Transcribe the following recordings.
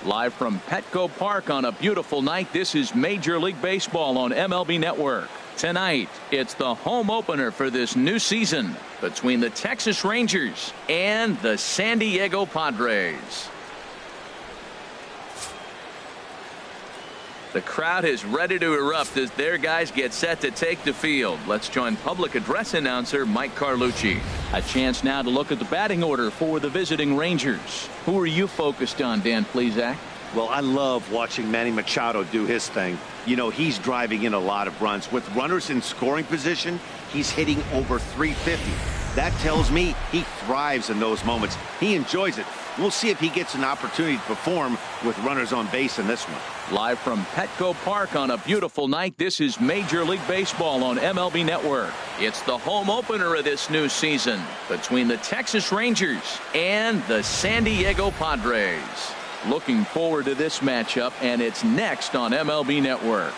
Live from Petco Park on a beautiful night, this is Major League Baseball on MLB Network. Tonight, it's the home opener for this new season between the Texas Rangers and the San Diego Padres. The crowd is ready to erupt as their guys get set to take the field. Let's join public address announcer Mike Carlucci. A chance now to look at the batting order for the visiting Rangers. Who are you focused on, Dan Plesac? Well, I love watching Manny Machado do his thing. You know, he's driving in a lot of runs. With runners in scoring position, he's hitting over 350. That tells me he thrives in those moments. He enjoys it. We'll see if he gets an opportunity to perform with runners on base in this one. Live from Petco Park on a beautiful night, this is Major League Baseball on MLB Network. It's the home opener of this new season between the Texas Rangers and the San Diego Padres. Looking forward to this matchup, and it's next on MLB Network.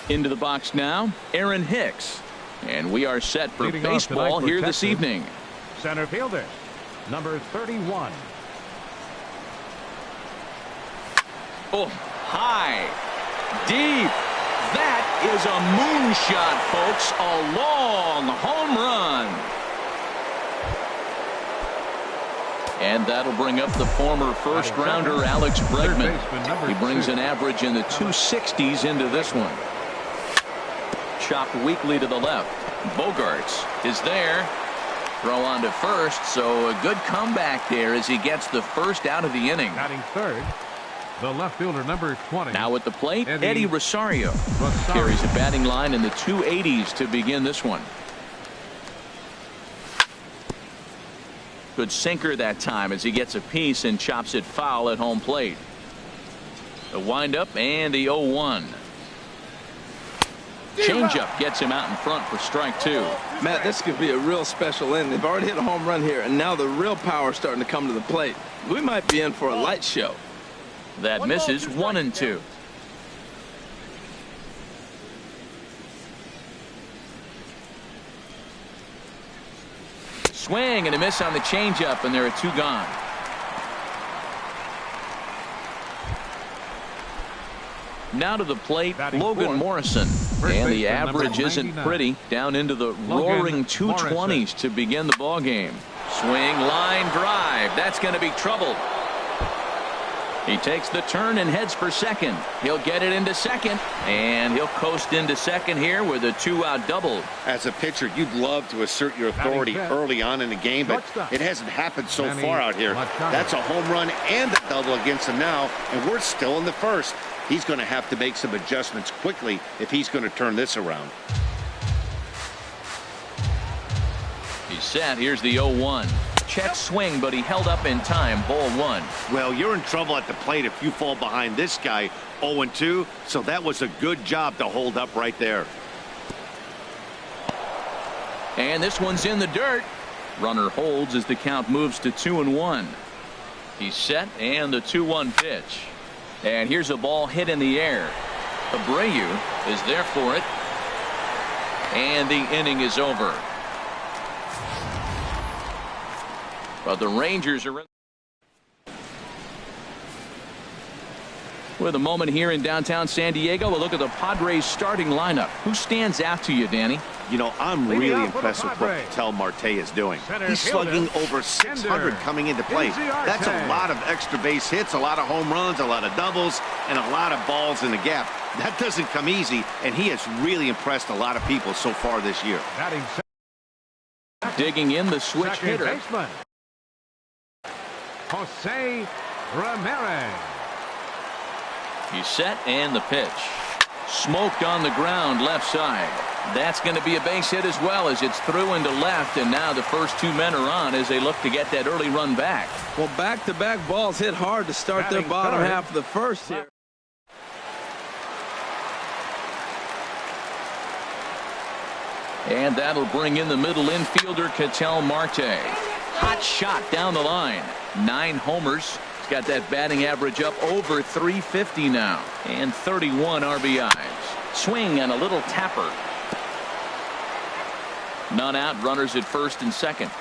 Into the box now, Aaron Hicks. And we are set for baseball here this evening. Center fielder, number 31. Oh, high, deep. That is a moonshot, folks. A long home run. And that'll bring up the former first-rounder Alex Bregman. He brings an average in the 260s into this one. Chopped weakly to the left. Bogarts is there. Throw on to first, so a good comeback there as he gets the first out of the inning. Batting third, the left fielder, number 20. Now at the plate, Eddie Rosario. Carries a batting line in the 280s to begin this one. Good sinker that time as he gets a piece and chops it foul at home plate. The windup and the 0-1. Changeup gets him out in front for strike two. Matt, this could be a real special inning. They've already hit a home run here, and now the real power is starting to come to the plate. We might be in for a light show. That misses 1-2. Swing and a miss on the changeup, and there are two gone. Now to the plate, Logan Morrison. And the average isn't pretty. Down into the roaring 220s to begin the ball game. Swing, line drive. That's going to be trouble. He takes the turn and heads for second. He'll get it into second, and he'll coast into second here with a two-out double. As a pitcher, you'd love to assert your authority early on in the game, but it hasn't happened so far out here. That's a home run and a double against him now, and we're still in the first. He's going to have to make some adjustments quickly if he's going to turn this around. He's set. Here's the 0-1. Check swing, but he held up in time. Ball one. Well, you're in trouble at the plate if you fall behind this guy 0-2, so that was a good job to hold up right there. And this one's in the dirt. Runner holds as the count moves to 2-1. He's set, and the 2-1 pitch. And here's a ball hit in the air. Abreu is there for it. And the inning is over. But the Rangers are in. With a moment here in downtown San Diego, we'll look at the Padres starting lineup. Who stands out to you, Danny? You know, I'm really impressed with what Ketel Marte is doing. He's slugging over 600 coming into play. That's a lot of extra base hits, a lot of home runs, a lot of doubles, and a lot of balls in the gap. That doesn't come easy, and he has really impressed a lot of people so far this year. Digging in the switch hitter. Baseman, Jose Ramirez. He's set, and the pitch. Smoked on the ground left side. That's going to be a base hit as well as it's through into left, and now the first two men are on as they look to get that early run back. Well, back-to-back balls hit hard to start their bottom half of the first here. And that'll bring in the middle infielder Ketel Marte. Hot shot down the line. 9 homers. He's got that batting average up over 350 now. And 31 RBIs. Swing and a little tapper. None out, runners at first and second.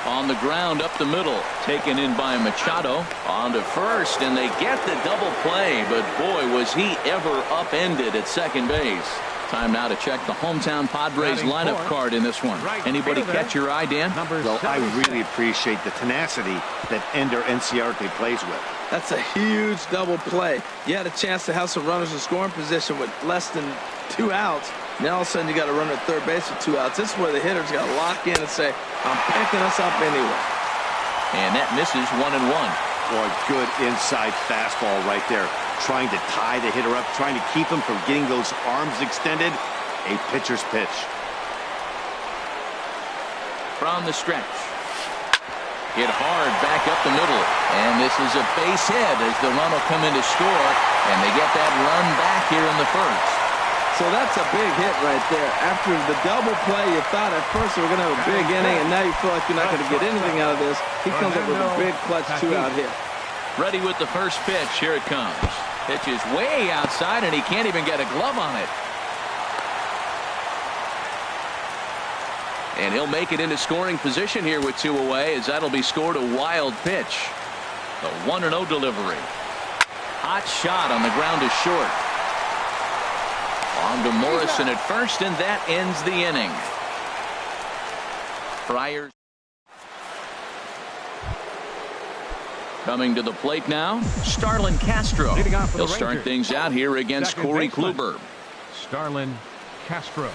On the ground up the middle, taken in by Machado. On to first, and they get the double play, but boy, was he ever upended at second base. Time now to check the hometown Padres lineup card in this one. Anybody catch your eye, Dan? Well, I really appreciate the tenacity that Ender Enciarte plays with. That's a huge double play. You had a chance to have some runners in scoring position with less than 2 outs. Now all of a sudden you got a runner at third base with 2 outs. This is where the hitter's got to lock in and say, I'm picking us up anyway. And that misses 1-1. Boy, good inside fastball right there. Trying to tie the hitter up, trying to keep him from getting those arms extended. A pitcher's pitch. From the stretch. Hit hard back up the middle. And this is a base hit as the run will come in to score. And they get that run back here in the first. So that's a big hit right there. After the double play, you thought at first they were going to have a big inning, and now you feel like you're not going to get anything out of this. He comes up with a big clutch 2-out hit. Ready with the first pitch. Here it comes. Pitch is way outside, and he can't even get a glove on it. And he'll make it into scoring position here with 2 away, as that'll be scored a wild pitch. The 1-0 delivery. Hot shot on the ground is short. On to Morrison at first, and that ends the inning. Friars coming to the plate now, Starlin Castro. He'll start things out here against Corey Kluber. Starlin Castro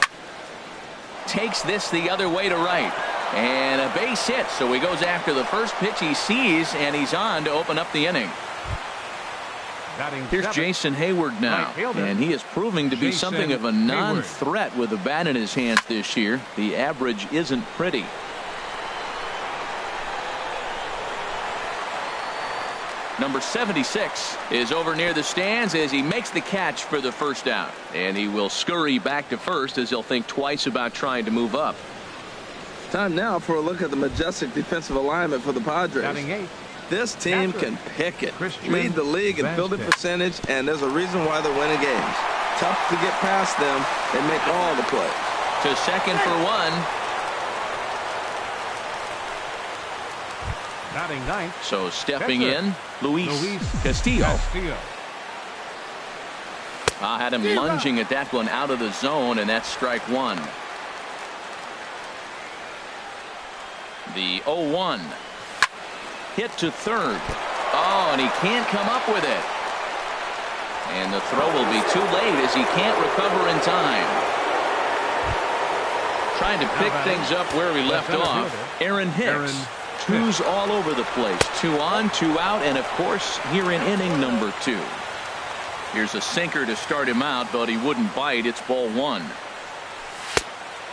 takes this the other way to right, and a base hit, so he goes after the first pitch he sees, and he's on to open up the inning. Here's Jason Hayward now, and he is proving to be something of a non-threat with a bat in his hands this year. The average isn't pretty. Number 76 is over near the stands as he makes the catch for the first out, and he will scurry back to first as he'll think twice about trying to move up. Time now for a look at the majestic defensive alignment for the Padres. This team can pick it, lead the league in fielding percentage, and there's a reason why they're winning games. Tough to get past them. They make all the plays. To second for 1. Batting ninth. So stepping in, Luis Castillo. Had him lunging at that one out of the zone, and that's strike 1. The 0-1. Hit to third. Oh, and he can't come up with it. And the throw will be too late as he can't recover in time. Trying to pick things up where he left off. Aaron Hicks. 2's all over the place. 2 on, 2 out, and of course here in inning number 2. Here's a sinker to start him out, but he wouldn't bite. It's ball 1.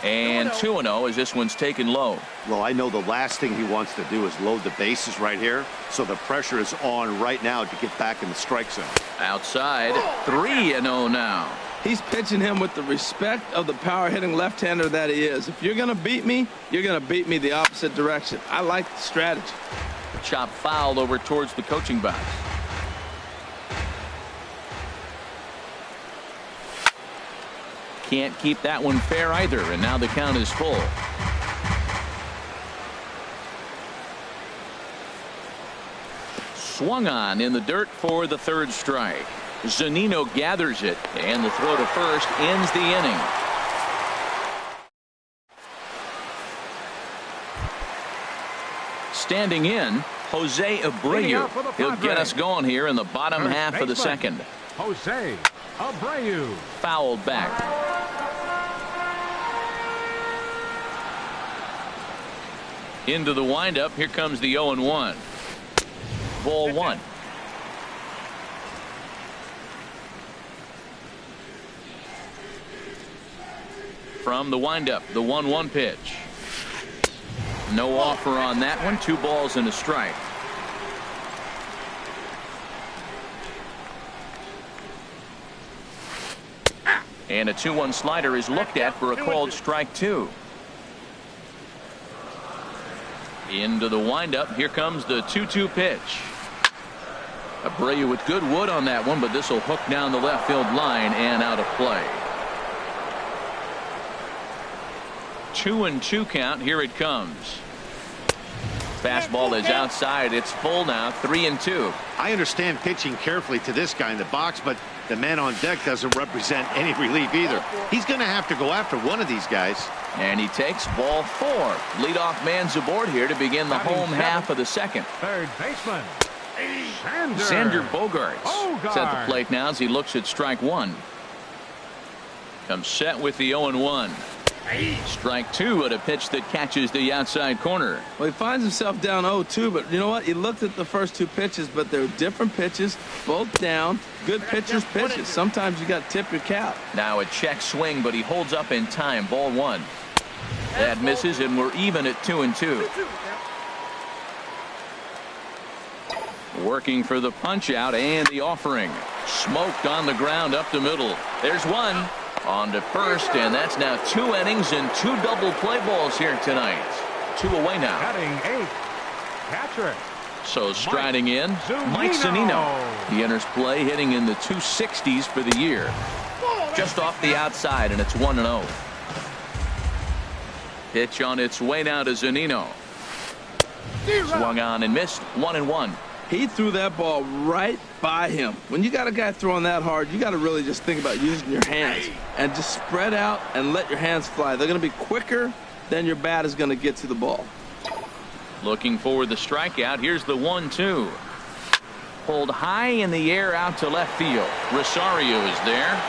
And 2-0 as this one's taken low. Well, I know the last thing he wants to do is load the bases right here, so the pressure is on right now to get back in the strike zone. Outside, 3-0 now. He's pitching him with the respect of the power-hitting left-hander that he is. If you're going to beat me, you're going to beat me the opposite direction. I like the strategy. Chop fouled over towards the coaching box. Can't keep that one fair either, and now the count is full. Swung on in the dirt for the third strike. Zunino gathers it, and the throw to first ends the inning. Standing in, Jose Abreu. He'll get us going here in the bottom half of the second. Jose Abreu. Fouled back. Into the windup. Here comes the 0-1. Ball 1. From the windup, the 1-1 pitch. No offer on that one. 2 balls and a strike. And a 2-1 slider is looked at for a called strike 2. Into the windup. Here comes the 2-2 pitch. Abreu with good wood on that one, but this will hook down the left field line and out of play. 2-2 count. Here it comes. Fastball is outside. It's full now. 3-2. I understand pitching carefully to this guy in the box, but the man on deck doesn't represent any relief either. He's going to have to go after one of these guys. And he takes ball 4. Leadoff man's aboard here to begin the home half of the second. Third baseman Xander Bogaerts at the plate now as he looks at strike 1. Comes set with the 0-1. Strike 2 at a pitch that catches the outside corner. Well, he finds himself down 0-2, but you know what? He looked at the first 2 pitches, but they're different pitches, both down. Good pitchers pitches. Sometimes you got to tip your cap. Now a check swing, but he holds up in time. Ball 1. That misses, and we're even at 2-2. Working for the punch out and the offering. Smoked on the ground up the middle. There's one. On to first, and that's now 2 innings and 2 double play balls here tonight. 2 away now. Batting 8th, catcher. So striding in, Mike Zunino. He enters play hitting in the 260s for the year. Just off the outside, and it's 1-0. Pitch on its way now to Zunino. Swung on and missed. 1-1. He threw that ball right by him. When you got a guy throwing that hard, you got to really just think about using your hands and just spread out and let your hands fly. They're going to be quicker than your bat is going to get to the ball. Looking for the strikeout. Here's the 1-2. Pulled high in the air out to left field. Rosario is there.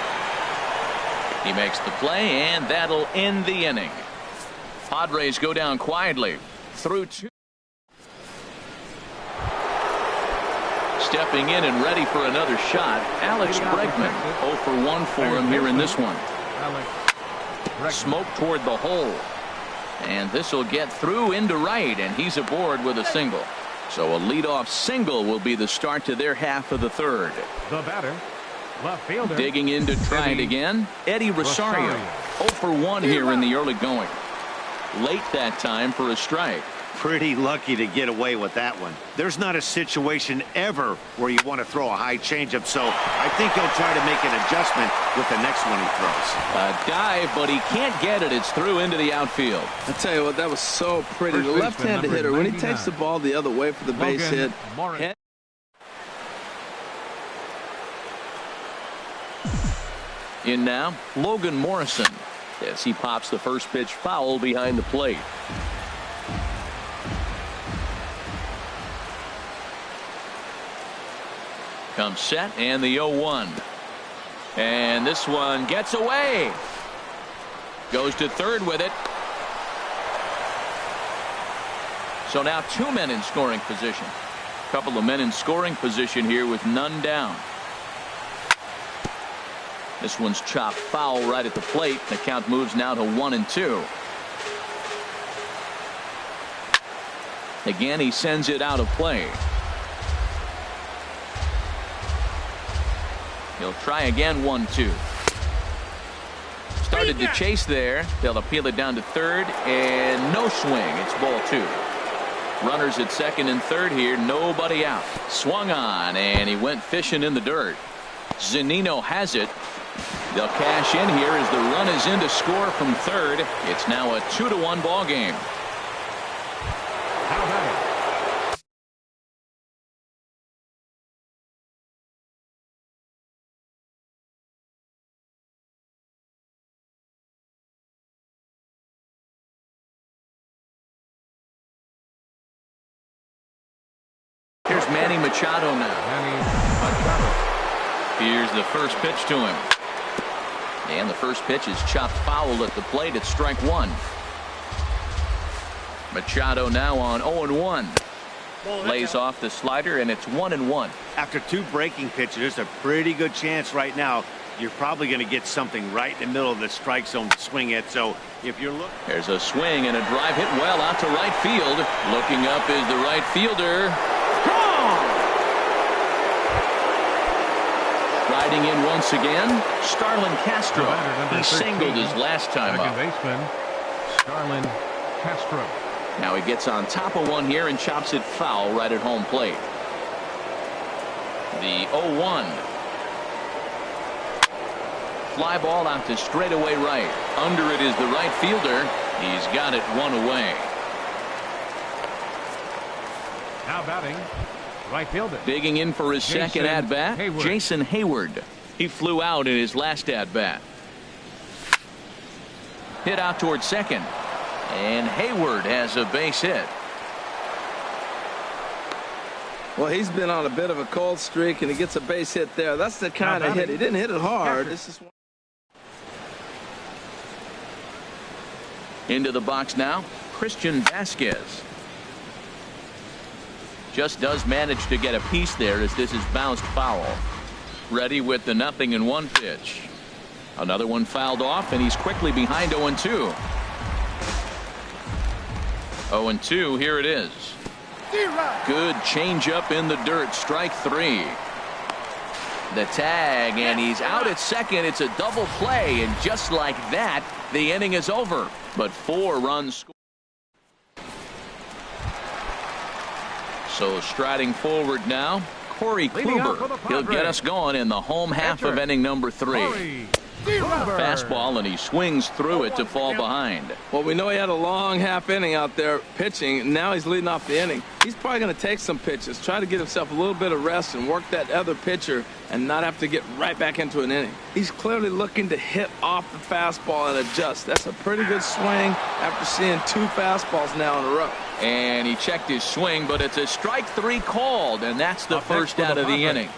He makes the play, and that'll end the inning. Padres go down quietly through 2. Stepping in and ready for another shot, Alex Bregman. 0 for 1 for him here in this one. Smoke toward the hole. And this will get through into right, and he's aboard with a single. So a leadoff single will be the start to their half of the third. The batter, left fielder. Digging in to try it again, Eddie Rosario. 0 for 1 here in the early going. Late that time for a strike. Pretty lucky to get away with that one. There's not a situation ever where you want to throw a high changeup, so I think he'll try to make an adjustment with the next one he throws. A dive, but he can't get it. It's through into the outfield. I tell you what, that was so pretty. The left-handed hitter, when he takes the ball the other way for the base hit. In now, Logan Morrison, as he pops the first pitch foul behind the plate. Comes set, and the 0-1. And this one gets away. Goes to third with it. So now 2 men in scoring position. A couple of men in scoring position here with none down. This one's chopped foul right at the plate. The count moves now to 1-2. Again, he sends it out of play. He'll try again. 1-2. Started to chase there. They'll appeal it down to third, and no swing. It's ball 2. Runners at second and third here. Nobody out. Swung on, and he went fishing in the dirt. Zunino has it. They'll cash in here as the run is in to score from third. It's now a 2-1 ball game. How about it? Here's Manny Machado now. Here's the first pitch to him. And the first pitch is chopped foul at the plate at strike 1. Machado now on 0-1. Lays off the slider, and it's 1-1. After 2 breaking pitches, there's a pretty good chance right now you're probably going to get something right in the middle of the strike zone to swing at. So if you're looking, there's a swing and a drive hit well out to right field. Looking up is the right fielder. Riding in once again, Starlin Castro. He singled his last time up. Second baseman, Starlin Castro. Now he gets on top of one here and chops it foul right at home plate. The 0-1. Fly ball out to straightaway right. Under it is the right fielder. He's got it one away. Now batting, right fielder. Digging in for his second at bat, Jason Hayward. He flew out in his last at bat. Hit out towards second, and Hayward has a base hit. Well, he's been on a bit of a cold streak, and he gets a base hit there. That's the kind of hit. He didn't hit it hard. This is into the box now, Christian Vasquez. Just does manage to get a piece there as this is bounced foul. Ready with the 0-1 pitch. Another one fouled off, and he's quickly behind 0-2. 0-2, here it is. Good changeup in the dirt, strike 3. The tag, and he's out at second. It's a double play, and just like that, the inning is over. But 4 runs scored. So striding forward now, Corey Kluber. He'll get us going in the home half of inning number 3. Fastball, and he swings through it to fall behind. Well, we know he had a long half inning out there pitching. Now he's leading off the inning. He's probably going to take some pitches, try to get himself a little bit of rest and work that other pitcher and not have to get right back into an inning. He's clearly looking to hit off the fastball and adjust. That's a pretty good swing after seeing 2 fastballs now in a row. And he checked his swing, but it's a strike 3 called, and that's the first out of the inning.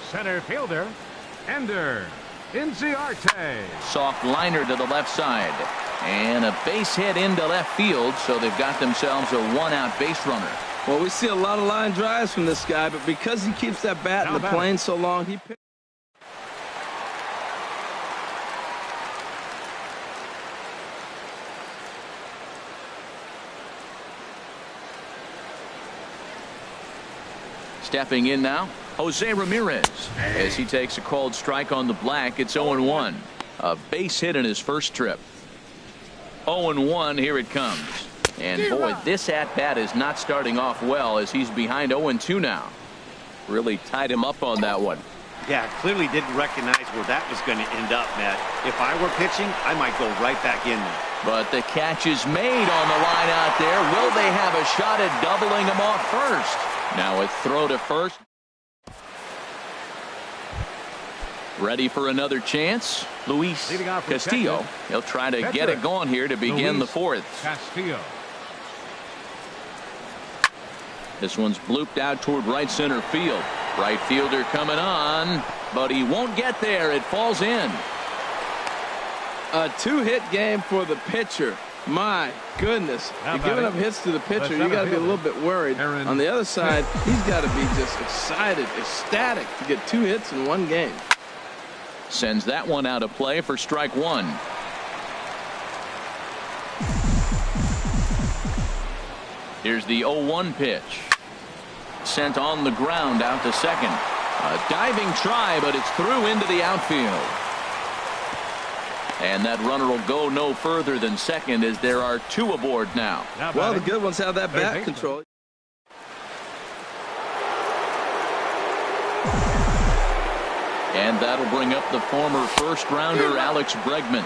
Center fielder, Ender Inciarte. Soft liner to the left side, and a base hit into left field, so they've got themselves a 1-out base runner. Well, we see a lot of line drives from this guy, but because he keeps that bat in the plane so long, he picks. Stepping in now, Jose Ramirez, as he takes a called strike on the black. It's 0-1. A base hit in his first trip. 0-1, here it comes. And boy, this at-bat is not starting off well as he's behind 0-2 now. Really tied him up on that one. Yeah, clearly didn't recognize where that was going to end up, Matt. If I were pitching, I might go right back in there. But the catch is made on the line out there. Will they have a shot at doubling him off first? Now a throw to first. Ready for another chance, Luis Castillo. He'll try to get it going here to begin the 4th. Castillo. This one's blooped out toward right center field. Right fielder coming on, but he won't get there. It falls in. A 2-hit game for the pitcher. My goodness. You're giving up hits to the pitcher. You got to be a little bit worried. On the other side, he's got to be just excited, ecstatic to get 2 hits in 1 game. Sends that one out of play for strike 1. Here's the 0-1 pitch. Sent on the ground out to second. A diving try, but it's through into the outfield. And that runner will go no further than second as there are 2 aboard now. Well, the good ones have that bat control. And that'll bring up the former first-rounder Alex Bregman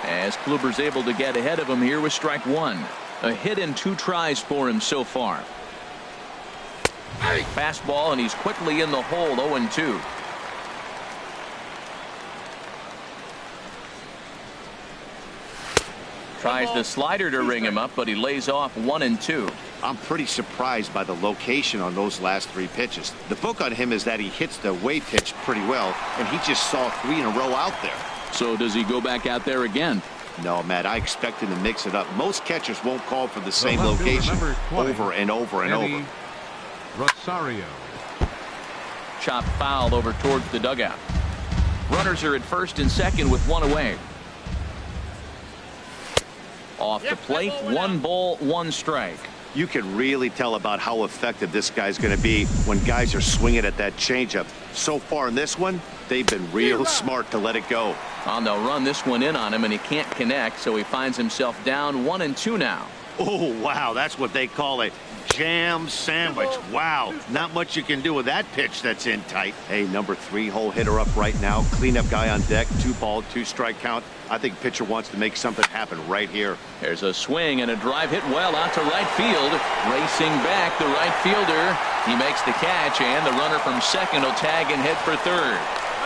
as Kluber's able to get ahead of him here with strike 1. A hit in 2 tries for him so far. Fastball, and he's quickly in the hole. 0-2. Tries the slider to ring him up, but he lays off 1-2. I'm pretty surprised by the location on those last 3 pitches. The book on him is that he hits the away pitch pretty well, and he just saw 3 in a row out there. So does he go back out there again? No, Matt, I expect him to mix it up. Most catchers won't call for the same location over and over and over. Rosario. Chop foul over towards the dugout. Runners are at first and second with 1 away. Off the plate, 1 ball, 1 strike. You can really tell about how effective this guy's going to be when guys are swinging at that changeup. So far in this one, they've been real smart to let it go. And they'll run this one in on him, and he can't connect, so he finds himself down 1-2 now. Oh, wow, that's what they call a jam sandwich. Wow, not much you can do with that pitch that's in tight. Hey, number 3 hole hitter up right now. Cleanup guy on deck. 2-ball, 2-strike count. I think pitcher wants to make something happen right here. There's a swing and a drive hit well out to right field. Racing back, the right fielder. He makes the catch, and the runner from second will tag and head for third.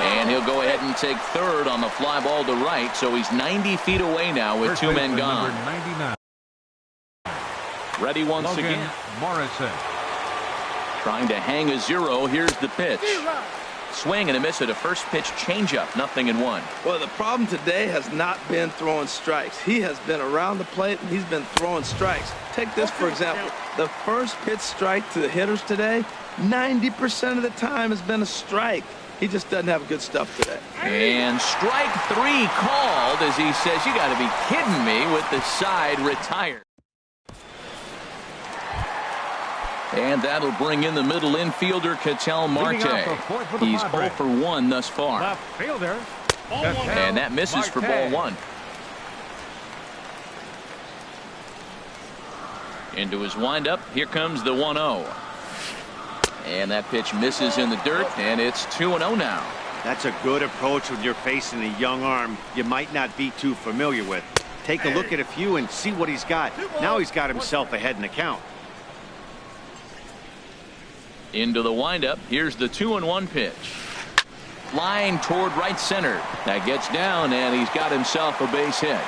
And he'll go ahead and take third on the fly ball to right, so he's 90 feet away now with 2 men gone. Ready once again. Morrison. Trying to hang a 0. Here's the pitch. Swing and a miss at a first pitch changeup. 0-1. Well, the problem today has not been throwing strikes. He has been around the plate, and he's been throwing strikes. Take this, for example. The first pitch strike to the hitters today, 90% of the time has been a strike. He just doesn't have good stuff today. And strike 3 called as he says, you got to be kidding me, with the side retired. And that'll bring in the middle infielder, Ketel Marte. He's 0 for 1 thus far. Left fielder. And that misses for ball 1. Into his windup. Here comes the 1-0. And that pitch misses in the dirt, and it's 2-0 now. That's a good approach when you're facing a young arm you might not be too familiar with. Take a look at a few and see what he's got. Now he's got himself ahead in the count. Into the windup. Here's the 2-1 pitch. Line toward right center. That gets down, and he's got himself a base hit.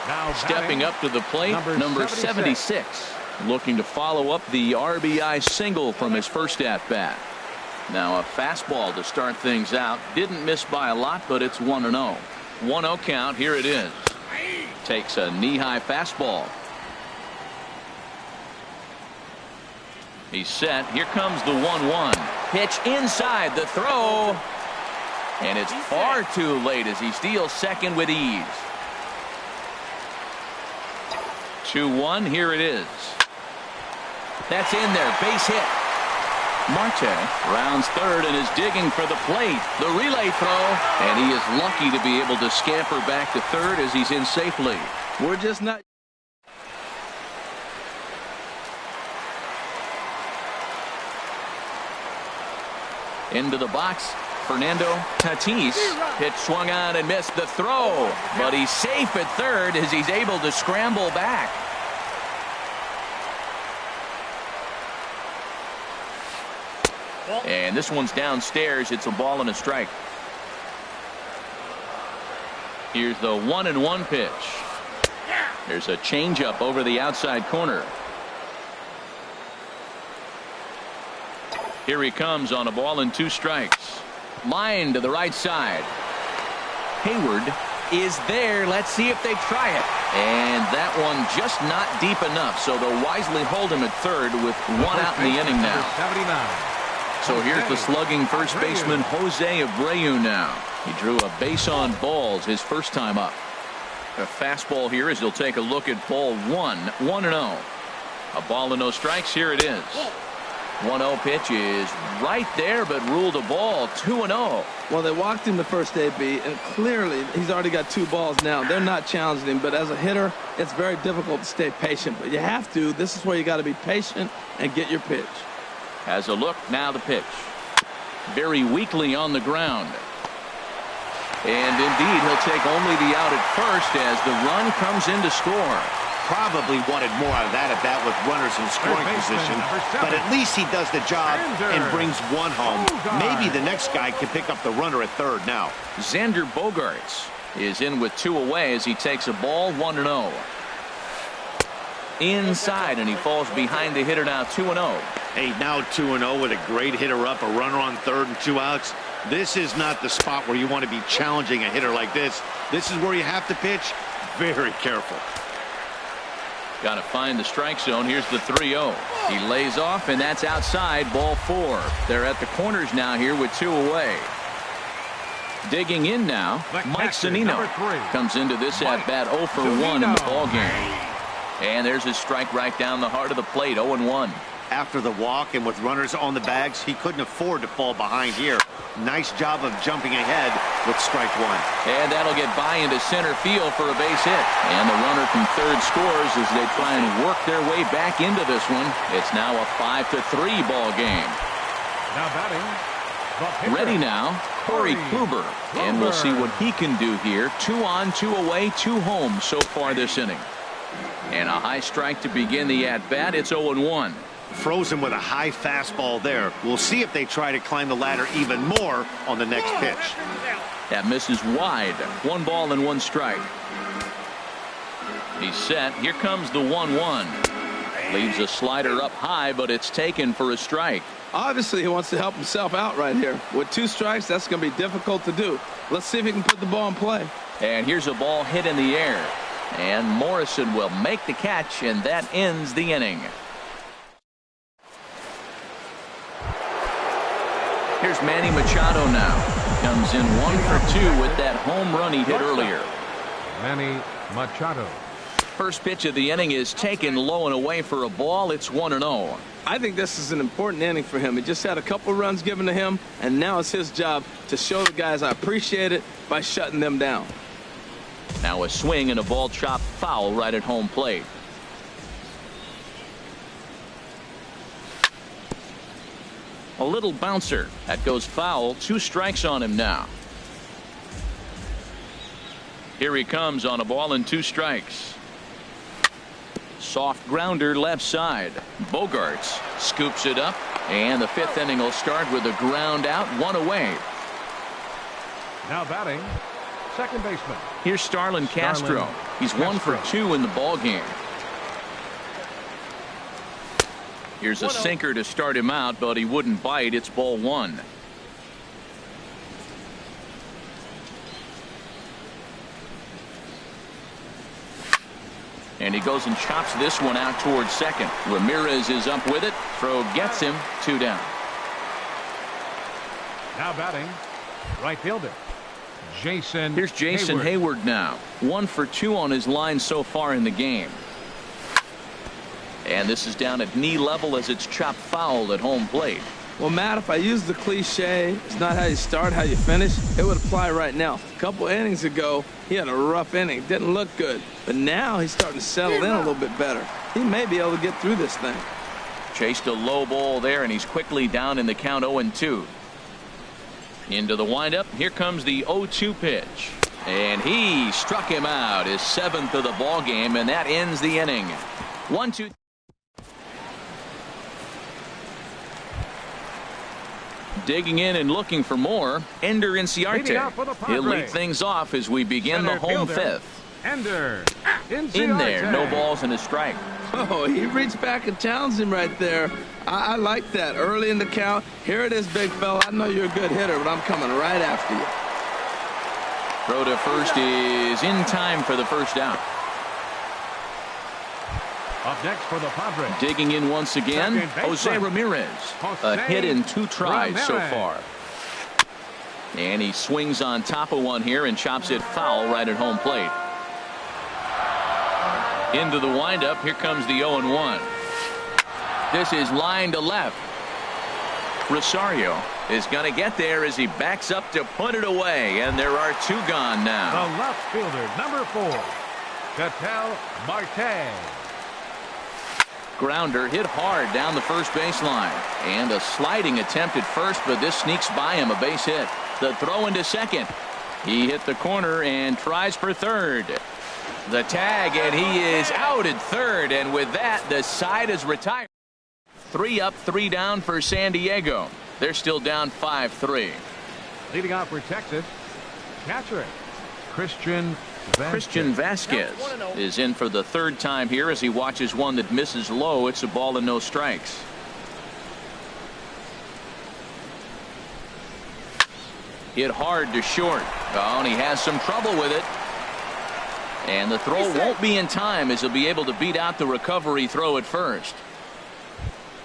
Now stepping up to the plate, number 76. Looking to follow up the RBI single from his first at-bat. Now a fastball to start things out. Didn't miss by a lot, but it's 1-0. 1-0 count. Here it is. Takes a knee-high fastball. He's set. Here comes the 1-1. Pitch inside the throw. And it's far too late as he steals second with ease. 2-1. Here it is. That's in there. Base hit. Marte rounds third and is digging for the plate. The relay throw, and he is lucky to be able to scamper back to third as he's in safely. We're just not. Into the box, Fernando Tatis. Pitch swung on and missed the throw, but he's safe at third as he's able to scramble back. And this one's downstairs. It's a ball and a strike. Here's the 1-1 pitch. There's a changeup over the outside corner. Here he comes on a ball and 2 strikes. Line to the right side. Hayward is there. Let's see if they try it. And that one just not deep enough. So they'll wisely hold him at third with 1 out in the inning now. 79. So here's the slugging first baseman Jose Abreu now. He drew a base on balls his first time up. A fastball here as he'll take a look at ball 1. 1-0. A ball and no strikes. Here it is. 1-0 pitch is right there, but ruled a ball. 2-0. Well, they walked him the first AB, and clearly he's already got 2 balls now. They're not challenging him, but as a hitter, it's very difficult to stay patient. But you have to. This is where you got to be patient and get your pitch. Has a look. Now the pitch. Very weakly on the ground. And indeed, he'll take only the out at first as the run comes in to score. Probably wanted more out of that at bat with runners in scoring position, but at least he does the job and brings 1 home. Maybe the next guy can pick up the runner at third now. Xander Bogaerts is in with 2 away as he takes a ball. 1-0. Inside, and he falls behind the hitter now. 2-0. Hey, now 2-0 with a great hitter up, a runner on third and 2 outs. This is not the spot where you want to be challenging a hitter like this. This is where you have to pitch very careful. Got to find the strike zone. Here's the 3-0. He lays off, and that's outside. Ball 4. They're at the corners now here with 2 away. Digging in now, Mike Zunino comes into this at bat 0 for 1 in the ball game. And there's his strike right down the heart of the plate. 0-1. After the walk and with runners on the bags, he couldn't afford to fall behind here. Nice job of jumping ahead with strike one. And that'll get by into center field for a base hit. And the runner from third scores as they try and work their way back into this one. It's now a 5-3 ball game. Now batting. Ready now, Corey Kluber. And we'll see what he can do here. 2 on, 2 away, 2 home so far this inning. And a high strike to begin the at-bat. It's 0-1. Frozen with a high fastball there. We'll see if they try to climb the ladder even more on the next pitch. That misses wide. 1 ball and 1 strike. He's set. Here comes the 1-1. Leaves a slider up high, but it's taken for a strike. Obviously, he wants to help himself out right here. With 2 strikes, that's going to be difficult to do. Let's see if he can put the ball in play. And here's a ball hit in the air. And Morrison will make the catch, and that ends the inning. Here's Manny Machado now. Comes in 1 for 2 with that home run he hit earlier. Manny Machado. First pitch of the inning is taken low and away for a ball. It's 1-0. I think this is an important inning for him. He just had a couple runs given to him, and now it's his job to show the guys I appreciate it by shutting them down. Now a swing and a ball chopped foul right at home plate. A little bouncer. That goes foul. 2 strikes on him now. Here he comes on a ball and 2 strikes. Soft grounder left side. Bogarts scoops it up, and the 5th inning will start with a ground out, 1 away. Now batting, second baseman. Here's Starlin Castro. He's 1 for 2 in the ball game. Here's a sinker to start him out, but he wouldn't bite. It's ball 1. And he goes and chops this one out towards second. Ramirez is up with it. Throw gets him. 2 down. Now batting, right fielder, Jason. Here's Jason Hayward now. 1 for 2 on his line so far in the game. And this is down at knee level as it's chopped foul at home plate. Well, Matt, if I use the cliche, it's not how you start, how you finish, it would apply right now. A couple innings ago, he had a rough inning. Didn't look good. But now he's starting to settle in a little bit better. He may be able to get through this thing. Chased a low ball there, and he's quickly down in the count 0-2. Into the windup. Here comes the 0-2 pitch. And he struck him out. His 7th of the ball game, and that ends the inning. 1-2. Digging in and looking for more, Ender Inciarte. He'll lead things off as we begin the home 5th. Ender in there, no balls and a strike. Oh, he reached back and challenged him right there. I like that. Early in the count. Here it is, big fella. I know you're a good hitter, but I'm coming right after you. Throw to first is in time for the first out. Up next for the Padres. Digging in once again, Jose Ramirez. A hit in 2 tries so far. And he swings on top of one here and chops it foul right at home plate. Into the windup. Here comes the 0-1. This is line to left. Rosario is going to get there as he backs up to put it away. And there are 2 gone now. The left fielder, number 4, Ketel Marte. Grounder hit hard down the first baseline. And a sliding attempt at first, but this sneaks by him, a base hit. The throw into second. He hit the corner and tries for third. The tag, and he is out at third. And with that, the side is retired. 3 up, 3 down for San Diego. They're still down 5-3. Leading off for Texas, catcher Christian Vasquez is in for the 3rd time here as he watches one that misses low. It's a ball and no strikes. Hit hard to short. Oh, and he has some trouble with it. And the throw won't be in time as he'll be able to beat out the recovery throw at first.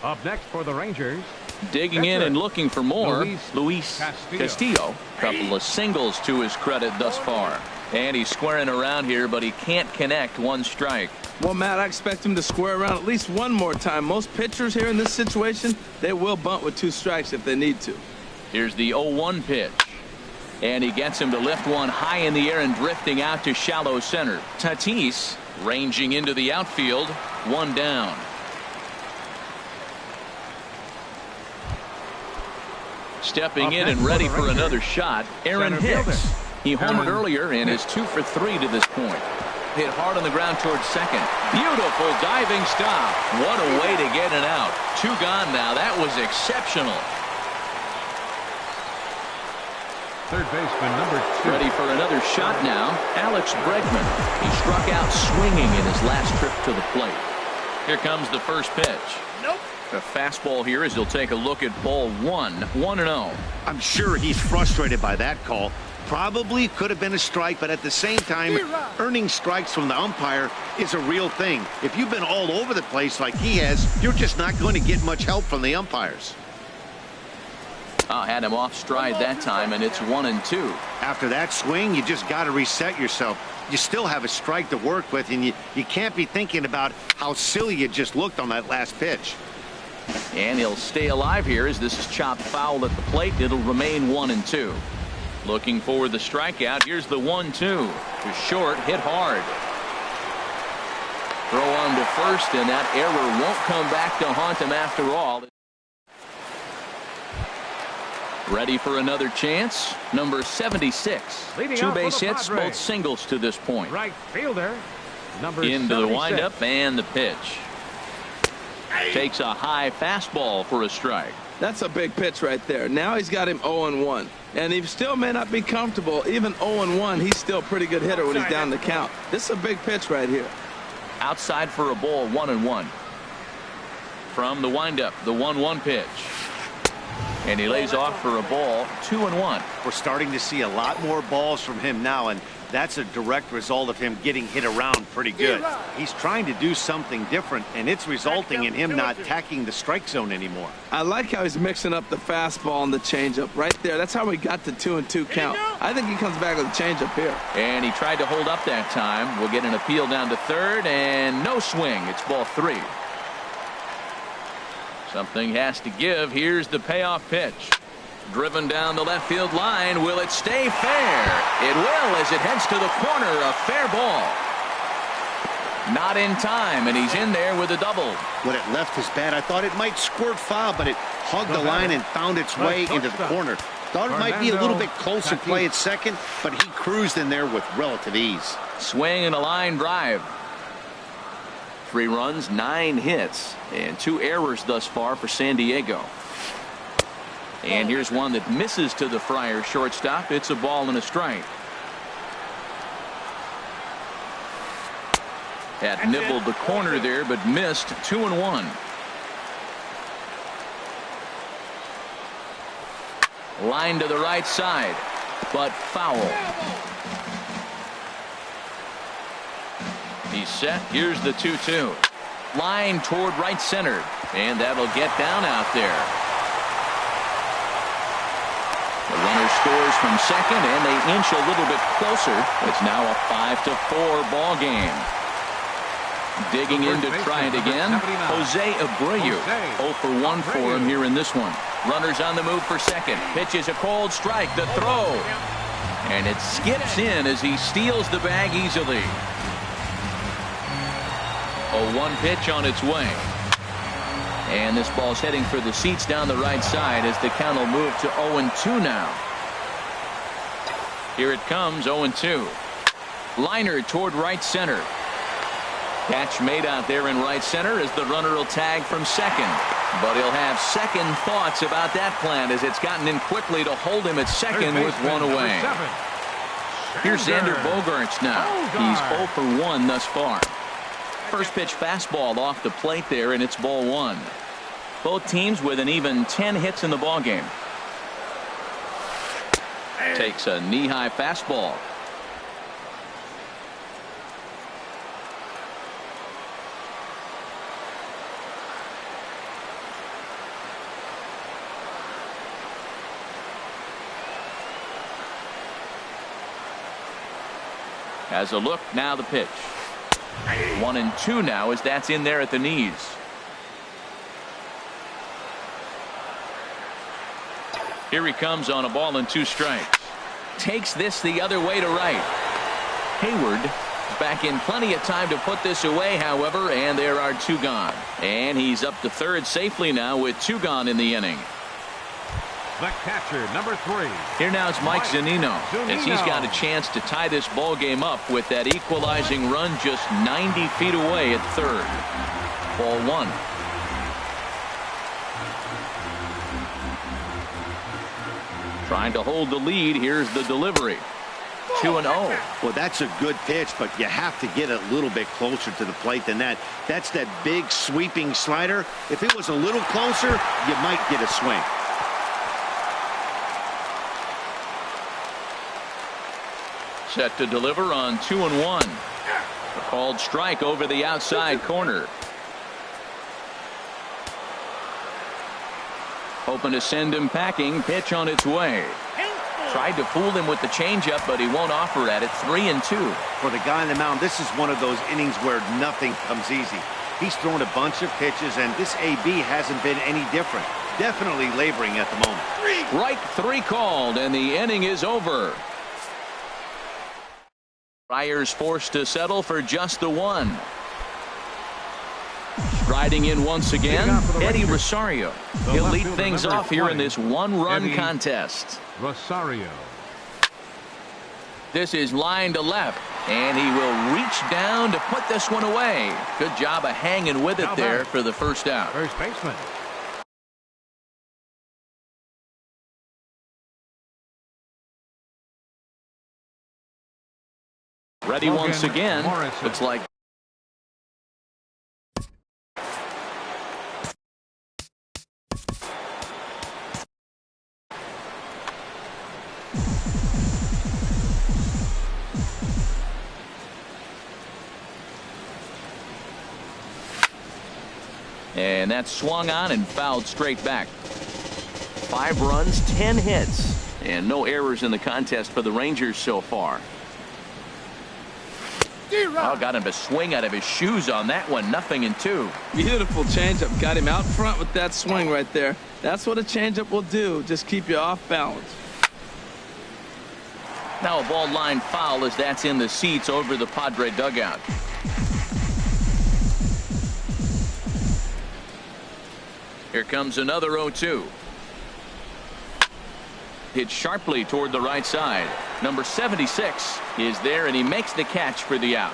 Up next for the Rangers. Digging in and looking for more, Luis Castillo. Couple of singles to his credit thus far. And he's squaring around here, but he can't connect. 1 strike. Well, Matt, I expect him to square around at least one more time. Most pitchers here in this situation, they will bunt with 2 strikes if they need to. Here's the 0-1 pitch. And he gets him to lift one high in the air and drifting out to shallow center. Tatis ranging into the outfield. 1 down. Stepping in and ready for another shot, Aaron Hicks. He homered earlier and is 2 for 3 to this point. Hit hard on the ground towards second. Beautiful diving stop. What a way to get it out. 2 gone now. That was exceptional. Third baseman number 2. Ready for another shot now. Alex Bregman. He struck out swinging in his last trip to the plate. Here comes the first pitch. Nope. A fastball here as he'll take a look at ball 1. 1-0. I'm sure he's frustrated by that call. Probably could have been a strike, but at the same time, earning strikes from the umpire is a real thing. If you've been all over the place like he has, you're just not going to get much help from the umpires. Had him off stride that time, and it's 1-2. After that swing, you just got to reset yourself. You still have a strike to work with, and you can't be thinking about how silly you just looked on that last pitch. And he'll stay alive here as this is chopped foul at the plate. It'll remain 1-2. Looking for the strikeout. Here's the 1-2 to short, hit hard. Throw on to first, and that error won't come back to haunt him after all. Ready for another chance. Number 76. 2 base hits, both singles to this point. Right fielder number into 76. the windup and the pitch. Takes a high fastball for a strike. That's a big pitch right there. Now he's got him 0-1. And he still may not be comfortable. Even 0-1, he's still a pretty good hitter when he's down the count. This is a big pitch right here. Outside for a ball, 1-1. From the windup, the 1-1 pitch. And he lays off for a ball, 2-1. We're starting to see a lot more balls from him now, and that's a direct result of him getting hit around pretty good. He's trying to do something different, and it's resulting in him not attacking the strike zone anymore. I like how he's mixing up the fastball and the changeup right there. That's how we got the 2-2 count. I think he comes back with a changeup here. And he tried to hold up that time. We'll get an appeal down to third, and no swing. It's ball 3. Something has to give. Here's the payoff pitch. Driven down the left field line. Will it stay fair? It will as it heads to the corner. A fair ball. Not in time, and he's in there with a double. When it left his bat, I thought it might squirt foul, but it hugged the line and found its way into the corner. Thought it might be a little bit closer play at second, but he cruised in there with relative ease. Swing and a line drive. 3 runs, 9 hits, and 2 errors thus far for San Diego. And here's one that misses to the Friar shortstop. It's a ball and a strike. Had nibbled the corner there, but missed. 2-1. Line to the right side, but foul. He's set. Here's the 2-2. Line toward right center, and that'll get down out there. The runner scores from second, and they inch a little bit closer. It's now a 5-4 ball game. Digging in to try it again, Jose Abreu. 0 for 1 for him here in this one. Runners on the move for second. Pitches a cold strike. The throw. And it skips in as he steals the bag easily. A 1 pitch on its way. And this ball's heading for the seats down the right side as the count will move to 0-2 now. Here it comes, 0-2. Liner toward right center. Catch made out there in right center as the runner will tag from second. But he'll have second thoughts about that plan as it's gotten in quickly to hold him at second with 1 away. Here's Xander Bogaerts now. He's 0 for 1 thus far. First pitch fastball off the plate there, and it's ball 1. Both teams with an even 10 hits in the ballgame. Takes a knee-high fastball. Has a look, now the pitch. 1-2 now as that's in there at the knees. Here he comes on a ball and 2 strikes. Takes this the other way to right. Hayward back in plenty of time to put this away, however, and there are 2 gone. And he's up to third safely now with 2 gone in the inning. The catcher, number 3. Here now it's Mike Zunino, as he's got a chance to tie this ball game up with that equalizing run just 90 feet away at third. Ball 1. Trying to hold the lead. Here's the delivery. 2-0. Well, that's a good pitch, but you have to get a little bit closer to the plate than that. That's that big sweeping slider. If it was a little closer, you might get a swing. Set to deliver on 2-1. A called strike over the outside corner. Hoping to send him packing. Pitch on its way. Tried to fool him with the changeup, but he won't offer at it. 3-2. For the guy on the mound, this is one of those innings where nothing comes easy. He's thrown a bunch of pitches, and this AB hasn't been any different. Definitely laboring at the moment. Right 3 called, and the inning is over. Friars forced to settle for just the 1. Striding in once again, Eddie Rosario. He'll lead things off here in this 1-run contest. Rosario. This is line to left, and he will reach down to put this one away. Good job of hanging with it there for the first out. First baseman. Ready once again. Looks like and that's swung on and fouled straight back. 5 runs, 10 hits, and no errors in the contest for the Rangers so far. Oh, got him to swing out of his shoes on that one. 0-2. Beautiful changeup. Got him out front with that swing right there. That's what a changeup will do. Just keep you off balance. Now a ball line foul as that's in the seats over the Padre dugout. Here comes another 0-2. Hit sharply toward the right side. Number 76 is there, and he makes the catch for the out.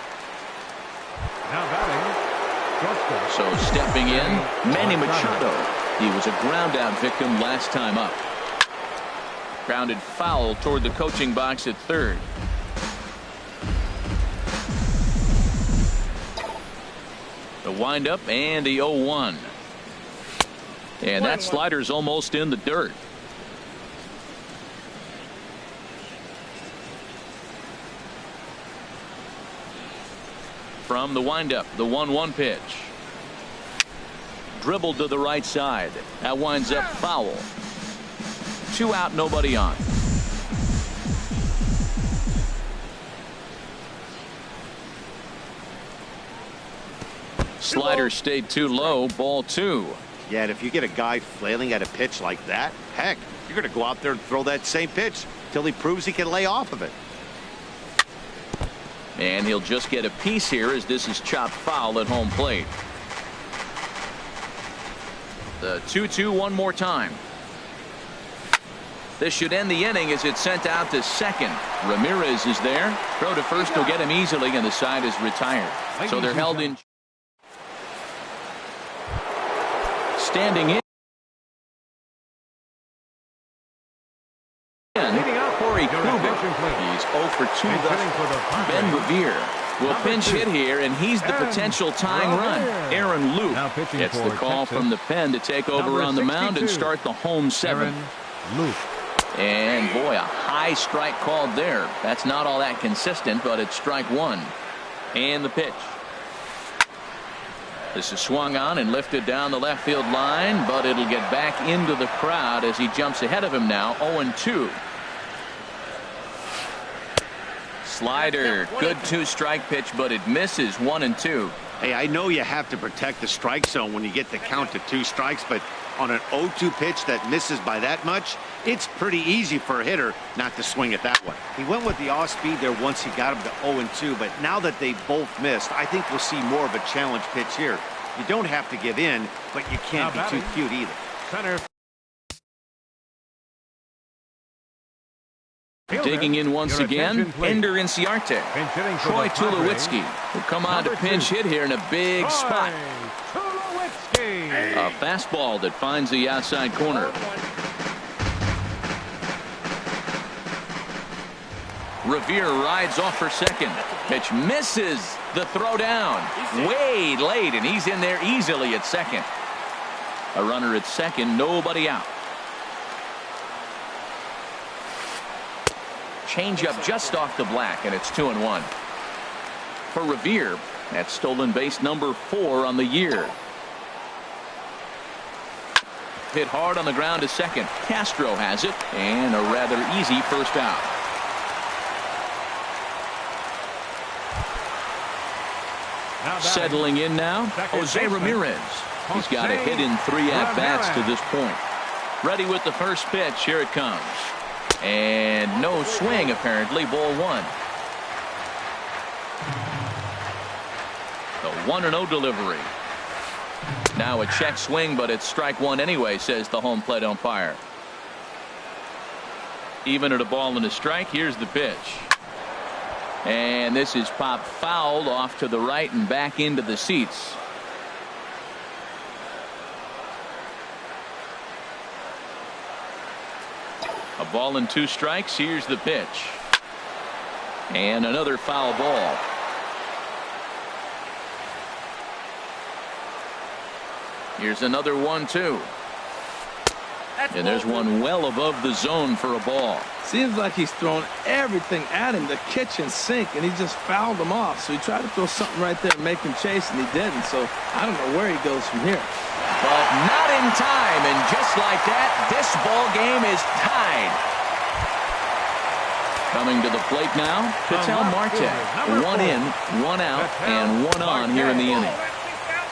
Now batting, so stepping in, Manny Machado. He was a ground out victim last time up. Grounded foul toward the coaching box at third. The windup and the 0-1. And that slider's almost in the dirt. From the windup, the 1-1 pitch. Dribbled to the right side. That winds up foul. 2 out, nobody on. Slider stayed too low. Ball 2. Yeah, and if you get a guy flailing at a pitch like that, heck, you're going to go out there and throw that same pitch till he proves he can lay off of it. And he'll just get a piece here as this is chopped foul at home plate. The 2-2 one more time. This should end the inning as it's sent out to second. Ramirez is there. Throw to first will get him easily, and the side is retired. So they're held in. Standing in. Corey Kluber. He's 0 for 2 thus. Ben Revere will pinch hit here, and he's the potential tying run. Aaron Luke gets the call from the pen to take over on the mound and start the home 7th. And boy, a high strike called there. That's not all that consistent, but it's strike 1. And the pitch. This is swung on and lifted down the left field line, but it'll get back into the crowd as he jumps ahead of him now. 0-2. Slider, good 2-strike pitch, but it misses 1-2. Hey, I know you have to protect the strike zone when you get the count to 2 strikes, but on an 0-2 pitch that misses by that much, it's pretty easy for a hitter not to swing at that one. He went with the off speed there once he got him to 0-2, but now that they both missed, I think we'll see more of a challenge pitch here. You don't have to give in, but you can't be too cute either. Center. Digging in once again, Ender Inciarte. Troy Tulowitzki will come on to pinch hit here in a big spot. A fastball that finds the outside corner. Revere rides off for second. Pitch misses the throw down. Way late, and he's in there easily at second. A runner at second, nobody out. Changeup just off the black, and it's 2-1. For Revere, that's stolen base number 4 on the year. Hit hard on the ground to second. Castro has it, and a rather easy first out. Settling in now, Jose Ramirez. He's got a hit in 3 at-bats to this point. Ready with the first pitch. Here it comes. And no swing, apparently. Ball 1. The 1-0 delivery. Now a check swing, but it's strike 1 anyway, says the home plate umpire. Even at a ball and a strike, here's the pitch. And this is popped fouled off to the right and back into the seats. A ball and 2 strikes. Here's the pitch. And another foul ball. Here's another 1-2. And there's one well above the zone for a ball. Seems like he's thrown everything at him, the kitchen sink, and he just fouled him off. So he tried to throw something right there and make him chase, and he didn't. So I don't know where he goes from here. But not in time, and just like that, this ball game is tied. Coming to the plate now, Ketel Marte. 1 in, 1 out, and 1 on here in the inning.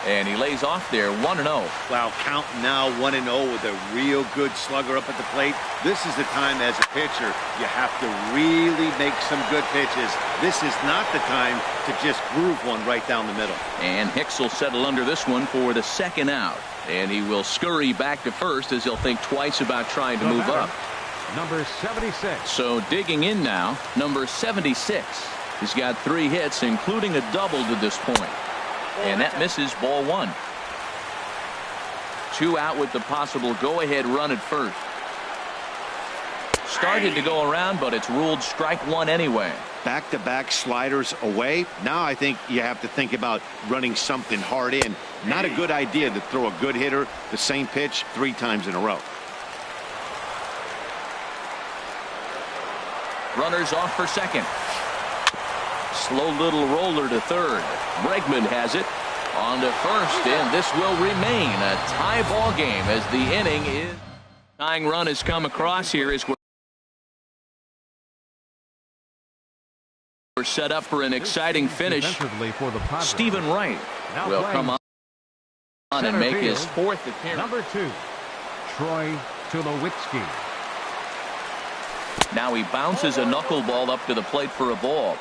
And he lays off there, 1-0. Wow, count now 1-0 with a real good slugger up at the plate. This is the time as a pitcher you have to really make some good pitches. This is not the time to just groove one right down the middle. And Hicks will settle under this one for the 2nd out. And he will scurry back to first as he'll think twice about trying to move up. Number 76. So digging in now, number 76. He's got 3 hits, including a double to this point. And that misses, ball 1. 2 out with the possible go-ahead run at first. Started to go around, but it's ruled strike 1 anyway. Back-to-back sliders away. Now I think you have to think about running something hard in. Not a good idea to throw a good hitter the same pitch 3 times in a row. Runners off for second. Slow little roller to third. Bregman has it on to first, and this will remain a tie ball game as the inning is. Tying run has come across here as we're set up for an exciting finish. Stephen Wright will come on and make his 4th appearance. Number 2, Troy Tulowitzki. Now he bounces a knuckleball up to the plate for a ball.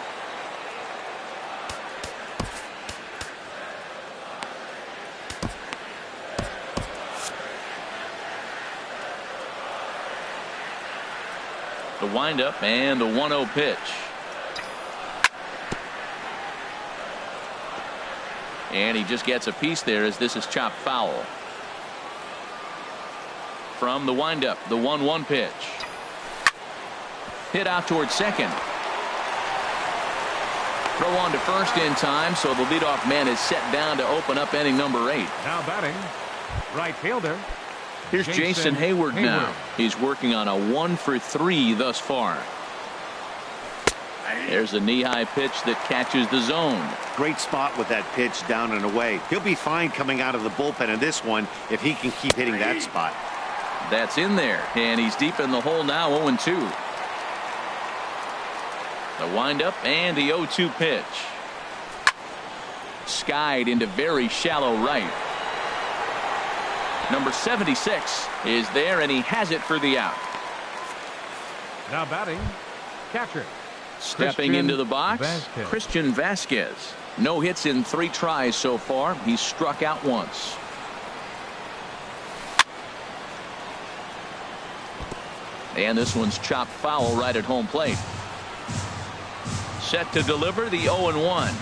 The windup and the 1-0 pitch. And he just gets a piece there as this is chopped foul. From the windup, the 1-1 pitch. Hit out towards second. Throw on to first in time, so the leadoff man is set down to open up inning number 8. Now batting, right fielder. Here's Jason Hayward now. He's working on a 1 for 3 thus far. There's a knee-high pitch that catches the zone. Great spot with that pitch down and away. He'll be fine coming out of the bullpen in this one if he can keep hitting that spot. That's in there, and he's deep in the hole now, 0-2. The windup and the 0-2 pitch. Skied into very shallow right. Number 76 is there, and he has it for the out. Now batting, catcher. Stepping into the box, Christian Vasquez. No hits in 3 tries so far. He's struck out once. And this one's chopped foul right at home plate. Set to deliver the 0-1.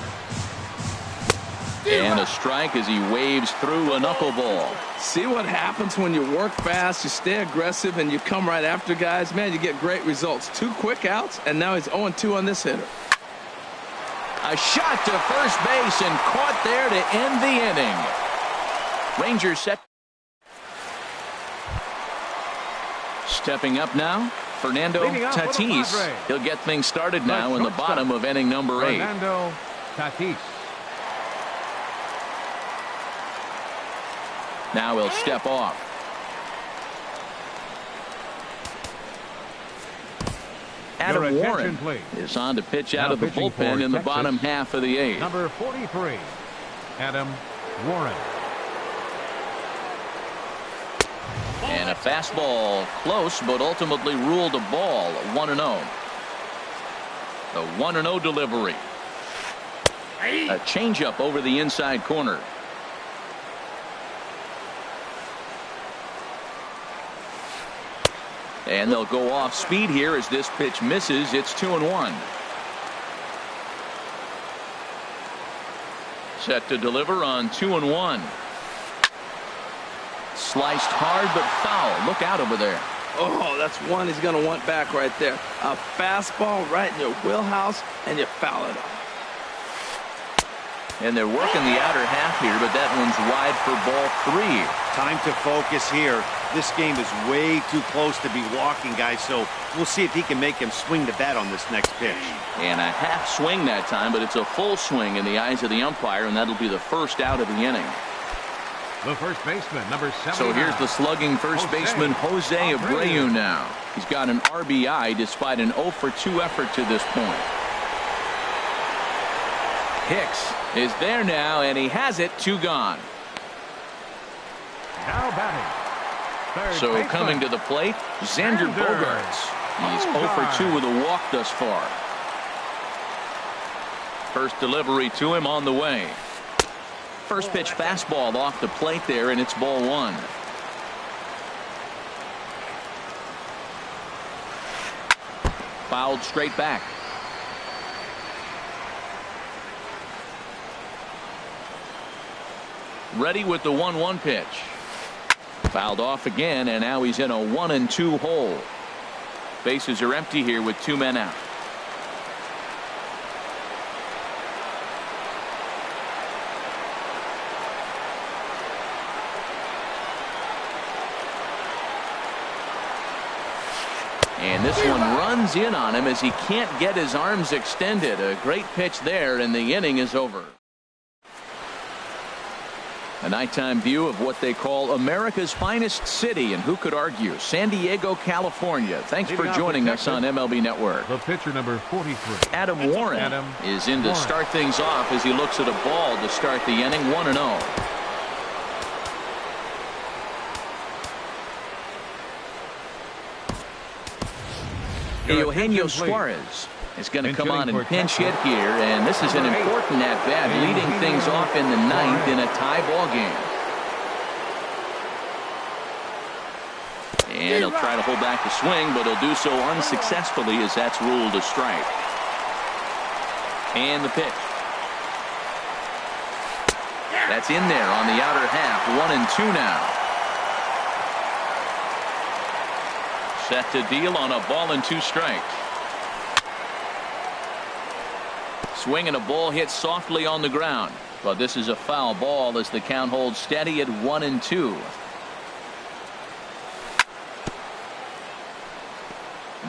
And a strike as he waves through a knuckleball. See what happens when you work fast, you stay aggressive, and you come right after guys. Man, you get great results. 2 quick outs, and now he's 0-2 on this hitter. A shot to first base and caught there to end the inning. Rangers set. Stepping up now, Fernando Tatis. He'll get things started now in the bottom of inning number 8. Fernando Tatis. Now he'll step off. Adam Warren is on to pitch out of the bullpen in the bottom half of the 8th. Number 43, Adam Warren. And a fastball close, but ultimately ruled a ball. 1-0. The 1-0 delivery. A changeup over the inside corner. And they'll go off speed here as this pitch misses. It's 2-1. Set to deliver on 2-1. Sliced hard but foul. Look out over there. Oh, that's one he's going to want back right there. A fastball right in your wheelhouse, and you foul it off. And they're working the outer half here, but that one's wide for ball 3. Time to focus here. This game is way too close to be walking, guys, so we'll see if he can make him swing the bat on this next pitch. And a half swing that time, but it's a full swing in the eyes of the umpire, and that'll be the first out of the inning. The first baseman, number 7. So here's the slugging first baseman, Jose Abreu now. He's got an RBI despite an 0-for-2 effort to this point. Hicks is there now, and he has it. 2 gone. Now batting. So coming to the plate, Xander Bogaerts. He's 0-for-2 with a walk thus far. First delivery to him on the way. First pitch fastball off the plate there, and it's ball 1. Fouled straight back. Ready with the 1-1 pitch. Fouled off again, and now he's in a 1-2 hole. Bases are empty here with 2 men out. And this one runs in on him as he can't get his arms extended. A great pitch there, and the inning is over. A nighttime view of what they call America's finest city, and who could argue, San Diego, California. Thanks for joining us on MLB Network. The pitcher number 43. Adam Warren is in to start things off as he looks at a ball to start the inning. 1-0. Eugenio Suarez is going to come on and pinch hit here, and this is an important at-bat, leading things off in the 9th in a tie ball game. And he'll try to hold back the swing, but he'll do so unsuccessfully as that's ruled a strike. And the pitch. That's in there on the outer half. 1-2 now. Set to deal on a ball and 2 strikes. Swing and a ball hit softly on the ground, but this is a foul ball as the count holds steady at 1-2.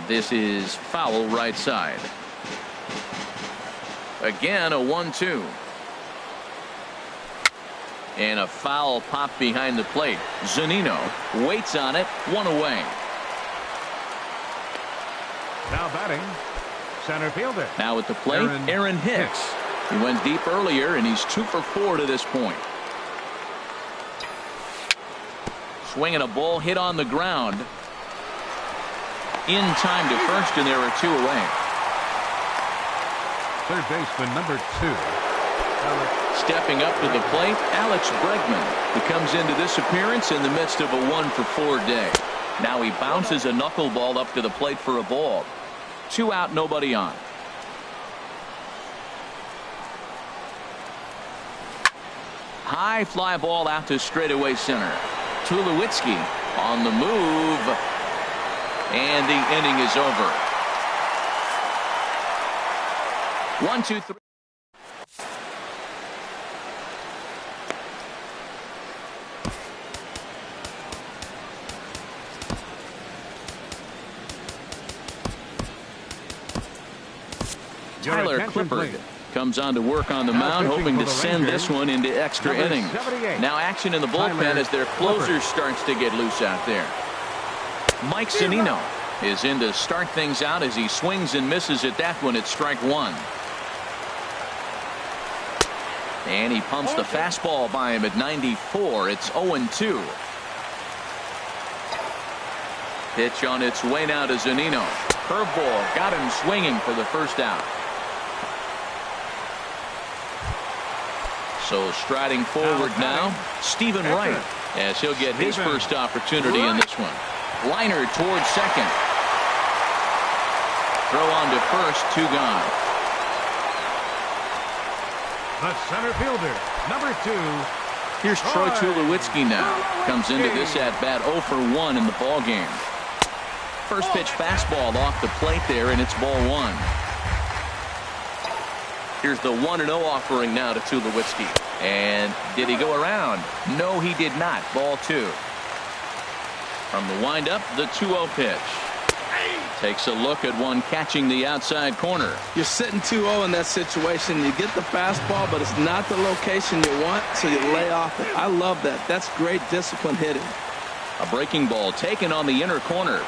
This is foul right side. Again a 1-2. And a foul pop behind the plate. Zunino waits on it. 1 away. Now batting, center fielder. Now at the plate, Aaron Hicks. He went deep earlier, and he's 2 for 4 to this point. Swinging a ball hit on the ground. In time to first, and there are 2 away. Third baseman number 2. Stepping up to the plate, Alex Bregman, who comes into this appearance in the midst of a 1 for 4 day. Now he bounces a knuckleball up to the plate for a ball. 2 out, nobody on. High fly ball out to straightaway center. Tulowitzki on the move, and the inning is over. 1, 2, 3. Tyler Clippard comes on to work on the mound, hoping to send this one into extra innings. Now action in the bullpen as their closer starts to get loose out there. Mike Zunino is in to start things out as he swings and misses at that one at strike 1. And he pumps the fastball by him at 94. It's 0-2. Pitch on its way now to Zunino. Curveball got him swinging for the first out. So striding forward now, Stephen Wright, as he'll get his first opportunity in this one. Liner towards second. Throw on to first, 2 gone. The center fielder, number 2. Here's Troy Tulowitzki now. Comes into this at bat 0 for 1 in the ball game. First pitch fastball off the plate there, and it's ball 1. Here's the 1-0 offering now to Tulowitzki. And did he go around? No, he did not. Ball 2. From the windup, the 2-0 pitch. Takes a look at one catching the outside corner. You're sitting 2-0 in that situation. You get the fastball, but it's not the location you want, so you lay off it. I love that. That's great discipline hitting. A breaking ball taken on the inner corner.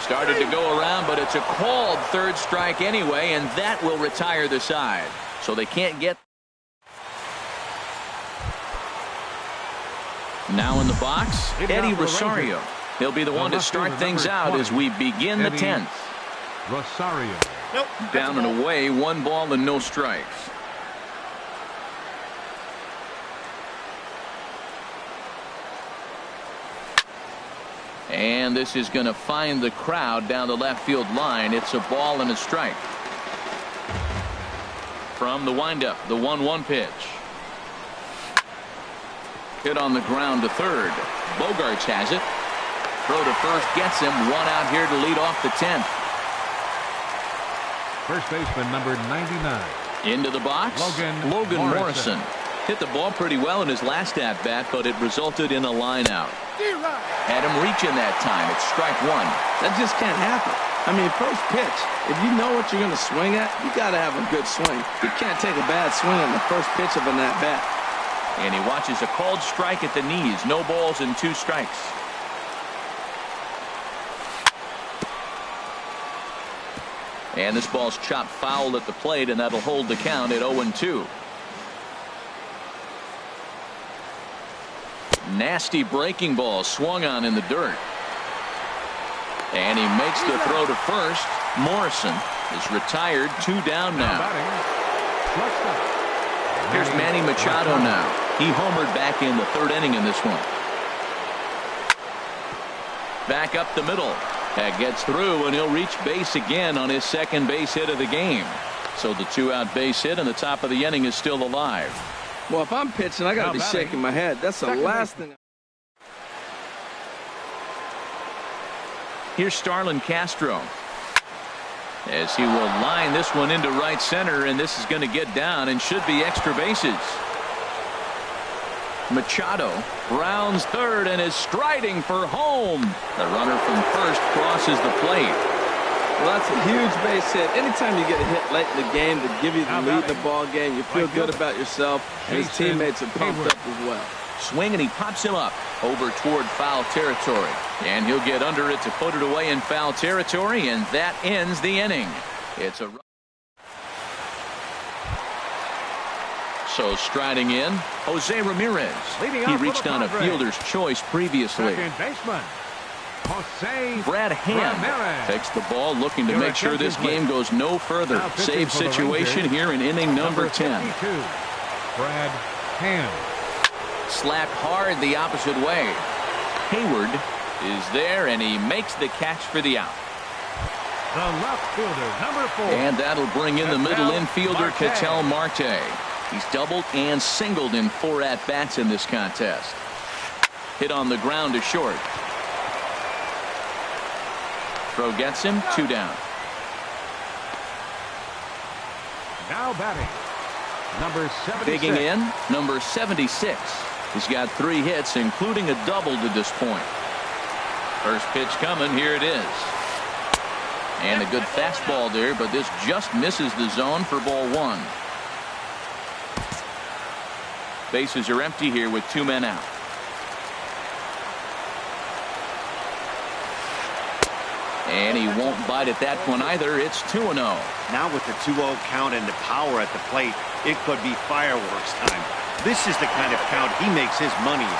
Started to go around, but it's a called third strike anyway, and that will retire the side. So they can't get. Now in the box, Eddie Rosario. He'll be the one to start things out as we begin the 10th. Rosario. Down and away, 1 ball and no strikes. And this is going to find the crowd down the left field line. It's a ball and a strike. From the windup, the 1-1 pitch. Hit on the ground to third. Bogarts has it. Throw to first gets him. 1 out here to lead off the 10th. First baseman number 99. Into the box, Logan Morrison. Hit the ball pretty well in his last at-bat, but it resulted in a line out. Had him reaching that time. It's strike 1. That just can't happen. I mean, first pitch, if you know what you're going to swing at, you got to have a good swing. You can't take a bad swing on the first pitch of an at-bat. And he watches a called strike at the knees. No balls and 2 strikes. And this ball's chopped foul at the plate, and that'll hold the count at 0-2. Nasty breaking ball swung on in the dirt. And he makes the throw to first. Morrison is retired. 2 down now. Here's Manny Machado now. He homered back in the 3rd inning in this one. Back up the middle. That gets through, and he'll reach base again on his 2nd base hit of the game. So the 2-out base hit, and the top of the inning is still alive. Well, if I'm pitching, I got to be shaking my head. That's the last thing. Here's Starlin Castro, as he will line this one into right center, and this is going to get down and should be extra bases. Machado rounds third and is striding for home. The runner from first crosses the plate. Well, that's a huge base hit. Anytime you get a hit late in the game to give you the lead in the ball game, you feel good about yourself, and his teammates are pumped up as well. Swing, and he pops him up over toward foul territory. And he'll get under it to put it away in foul territory, and that ends the inning. It's a So striding in, Jose Ramirez. He reached on a fielder's choice previously. Second baseman, Jose Brad Hand Ramirez. takes the ball, looking to make sure this game goes no further. Save situation here in inning number 10. 52, Brad Hand. Slapped hard the opposite way. Hayward is there, and he makes the catch for the out. The left fielder, number 4. And that'll bring in the middle infielder, Ketel Marte. He's doubled and singled in 4 at-bats in this contest. Hit on the ground to short. Throw gets him, 2 down. Now batting, number 76. Digging in, number 76. He's got 3 hits, including a double to this point. First pitch coming, here it is. And a good fastball there, but this just misses the zone for ball 1. Bases are empty here with 2 men out. And he won't bite at that one either. It's 2-0. Now with the 2-0 count and the power at the plate, it could be fireworks time. This is the kind of count he makes his money.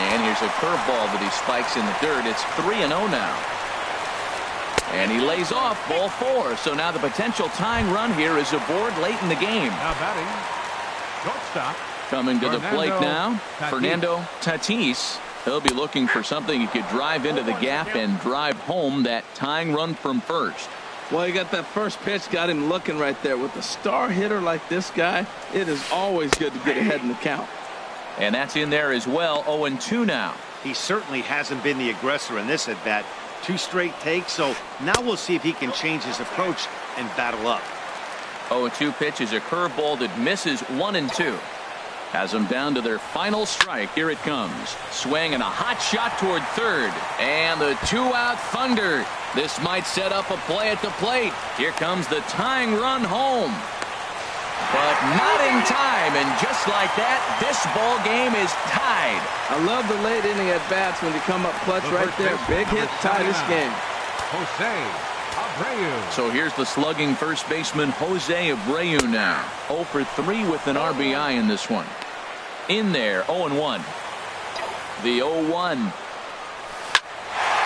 And here's a curveball that he spikes in the dirt. It's 3-0 now. And he lays off ball 4. So now the potential tying run here is aboard late in the game. Now batting, shortstop. Coming to the plate now, Fernando Tatis. He'll be looking for something he could drive into the gap and drive home that tying run from first. Well, he got that first pitch, got him looking right there. With a star hitter like this guy, it is always good to get ahead in the count. And that's in there as well. 0-2 now. He certainly hasn't been the aggressor in this at bat. 2 straight takes, so now we'll see if he can change his approach and battle up. 0-2 pitch is a curveball that misses 1-2. Has them down to their final strike. Here it comes. Swing and a hot shot toward third. And the 2-out thunder. This might set up a play at the plate. Here comes the tying run home. But not in time. And just like that, this ball game is tied. I love the late inning at-bats when you come up clutch right there. Big hit, tie this game. Jose Abreu. So here's the slugging first baseman, Jose Abreu now. 0 for 3 with an RBI in this one. In there, 0-1. The 0-1.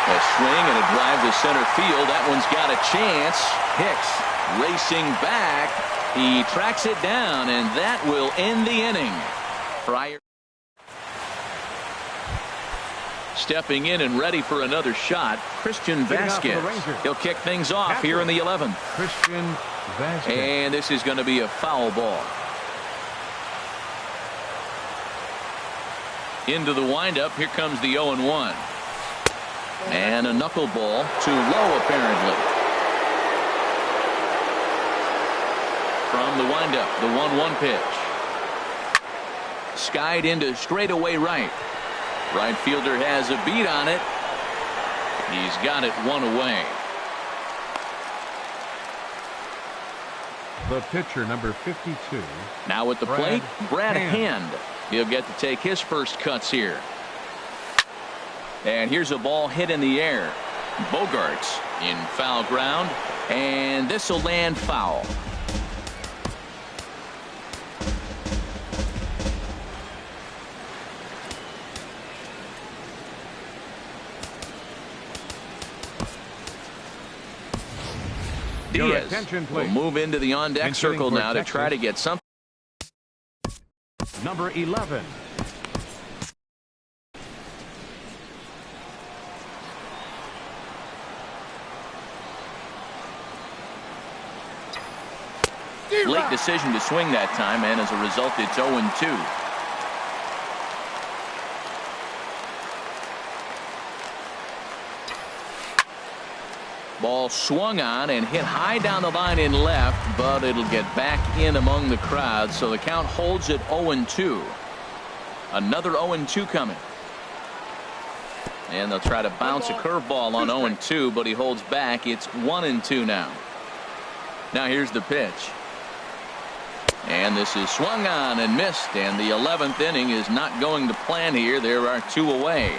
A swing and a drive to center field. That one's got a chance. Hicks racing back. He tracks it down, and that will end the inning. Fryer stepping in and ready for another shot. Christian Vasquez. He'll kick things off here in the 11th. Christian Vasquez. And this is going to be a foul ball. Into the windup. Here comes the 0-1. And a knuckleball too low apparently. From the windup, the 1-1 pitch. Skied into straightaway right. Right fielder has a beat on it. He's got it 1 away. The pitcher, number 52. Now at the plate, Brad Hand. He'll get to take his first cuts here. And here's a ball hit in the air. Bogarts in foul ground. And this will land foul. Diaz will move into the on-deck circle now to try to get something. Number 11. Late decision to swing that time, and as a result, it's 0-2. Ball swung on and hit high down the line in left, but it'll get back in among the crowd, so the count holds at 0-2. Another 0-2 coming. And they'll try to bounce a curveball on 0-2, but he holds back. It's 1-2 now. Now here's the pitch. And this is swung on and missed, and the 11th inning is not going to plan here. There are 2 away.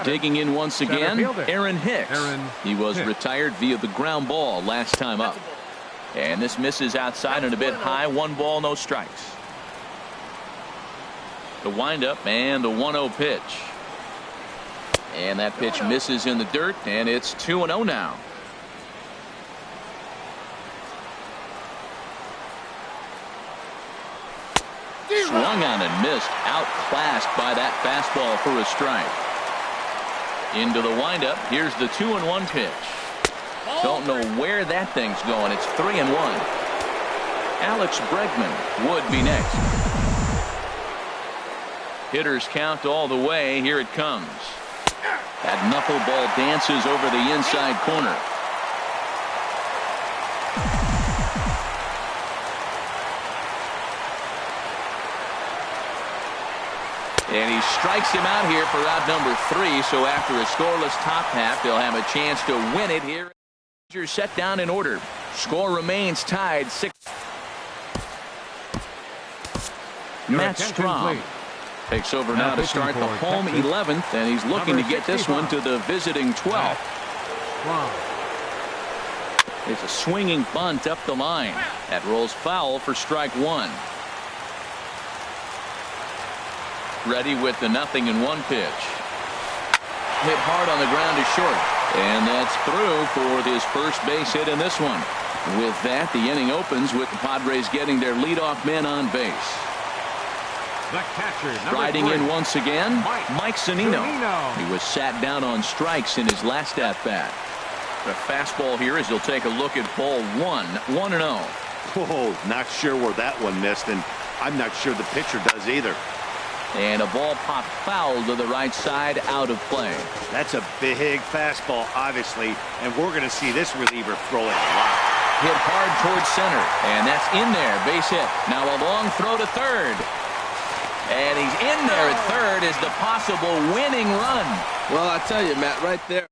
Digging in once again, Aaron Hicks. He was retired via the ground ball last time up. And this misses outside and a bit high. 1 ball, no strikes. The windup and the 1-0 pitch. And that pitch misses in the dirt, and it's 2-0 now. Swung on and missed. Outclassed by that fastball for a strike. Into the windup. Here's the 2-1 pitch. Don't know where that thing's going. It's 3-1. Alex Bregman would be next. Hitters count all the way. Here it comes. That knuckleball dances over the inside corner. And he strikes him out here for out number 3. So after a scoreless top half, they'll have a chance to win it here. Set down in order. Score remains tied 6. Matt Strom takes over now to start the home 11th, and he's looking to get this one to the visiting 12th. It's a swinging bunt up the line. That rolls foul for strike 1. Ready with the 0-1 pitch. Hit hard on the ground to short. And that's through for his first base hit in this one. With that, the inning opens with the Padres getting their leadoff man on base. The catcher, riding in once again, Mike Zunino. He was sat down on strikes in his last at-bat. The fastball here as he'll take a look at ball 1, 1-0. Whoa, not sure where that one missed, and I'm not sure the pitcher does either. And a ball popped foul to the right side, out of play. That's a big fastball, obviously, and we're going to see this reliever throw it a lot. Hit hard towards center, and that's in there. Base hit. Now a long throw to third. And he's in there at third is the possible winning run. Well, I tell you, Matt, right there.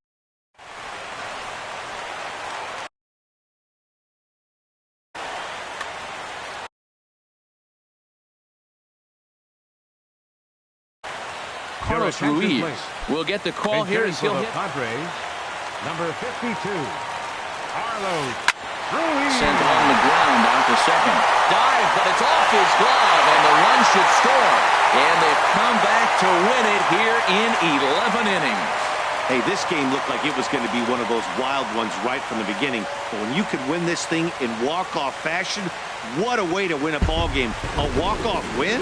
Carlos Ruiz will get the call here as he'll hit. Padres, number 52, Carlos Ruiz. Sent on the ground out to second. Dive, but it's off his glove, and the run should score. And they've come back to win it here in 11 innings. Hey, this game looked like it was going to be one of those wild ones right from the beginning. But when you could win this thing in walk-off fashion, what a way to win a ball game. A walk-off win?